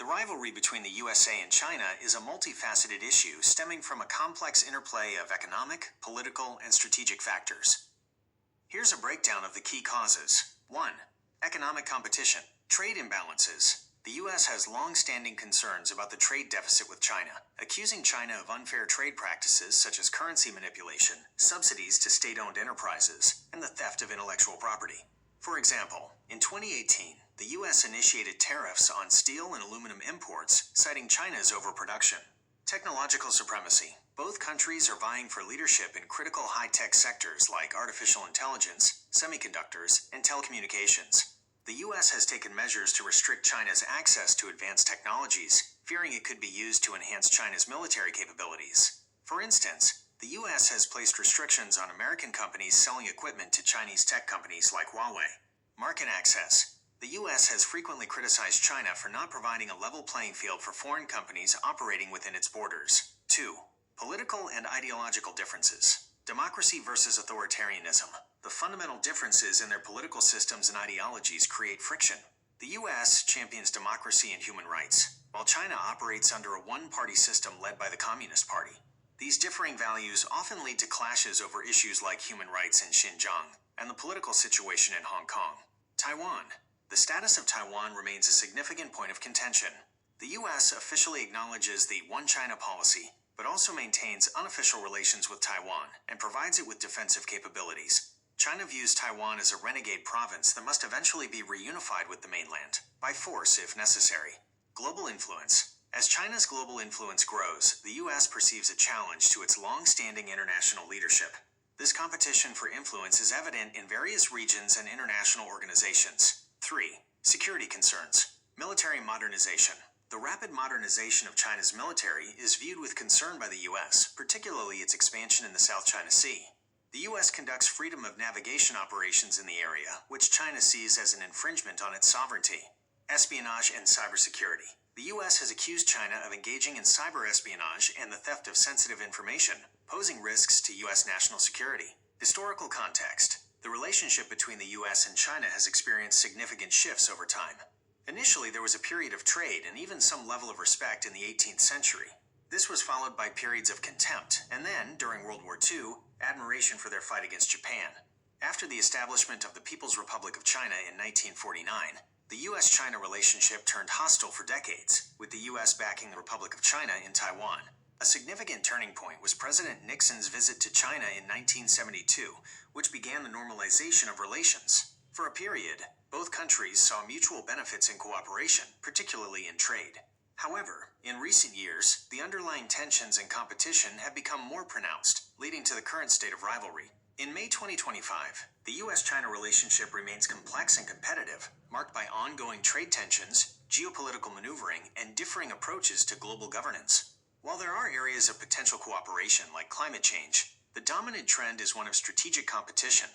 The rivalry between the USA and China is a multifaceted issue stemming from a complex interplay of economic, political, and strategic factors. Here's a breakdown of the key causes. 1. Economic competition. Trade imbalances. The U.S. has long-standing concerns about the trade deficit with China, accusing China of unfair trade practices such as currency manipulation, subsidies to state-owned enterprises, and the theft of intellectual property. For example, in 2018, the U.S. initiated tariffs on steel and aluminum imports, citing China's overproduction. Technological supremacy. Both countries are vying for leadership in critical high-tech sectors like artificial intelligence, semiconductors, and telecommunications. The U.S. has taken measures to restrict China's access to advanced technologies, fearing it could be used to enhance China's military capabilities. For instance, the U.S. has placed restrictions on American companies selling equipment to Chinese tech companies like Huawei. Market access. The U.S. has frequently criticized China for not providing a level playing field for foreign companies operating within its borders. 2. Political and ideological differences. Democracy versus authoritarianism. The fundamental differences in their political systems and ideologies create friction. The U.S. champions democracy and human rights, while China operates under a one-party system led by the Communist Party. These differing values often lead to clashes over issues like human rights in Xinjiang and the political situation in Hong Kong. Taiwan. The status of Taiwan remains a significant point of contention. The U.S. officially acknowledges the One China policy, but also maintains unofficial relations with Taiwan and provides it with defensive capabilities. China views Taiwan as a renegade province that must eventually be reunified with the mainland, by force if necessary. Global influence. As China's global influence grows, the U.S. perceives a challenge to its long-standing international leadership. This competition for influence is evident in various regions and international organizations. 3. Security concerns. Military modernization. The rapid modernization of China's military is viewed with concern by the U.S., particularly its expansion in the South China Sea. The U.S. conducts freedom of navigation operations in the area, which China sees as an infringement on its sovereignty. Espionage and cybersecurity. The U.S. has accused China of engaging in cyber espionage and the theft of sensitive information, posing risks to U.S. national security. Historical context. The relationship between the U.S. and China has experienced significant shifts over time. Initially, there was a period of trade and even some level of respect in the 18th century. This was followed by periods of contempt, and then, during World War II, admiration for their fight against Japan. After the establishment of the People's Republic of China in 1949, the U.S.-China relationship turned hostile for decades, with the U.S. backing the Republic of China in Taiwan. A significant turning point was President Nixon's visit to China in 1972, which began the normalization of relations. For a period, both countries saw mutual benefits in cooperation, particularly in trade. However, in recent years, the underlying tensions and competition have become more pronounced, leading to the current state of rivalry. In May 2025, the U.S.-China relationship remains complex and competitive, marked by ongoing trade tensions, geopolitical maneuvering, and differing approaches to global governance. While there are areas of potential cooperation like climate change, the dominant trend is one of strategic competition,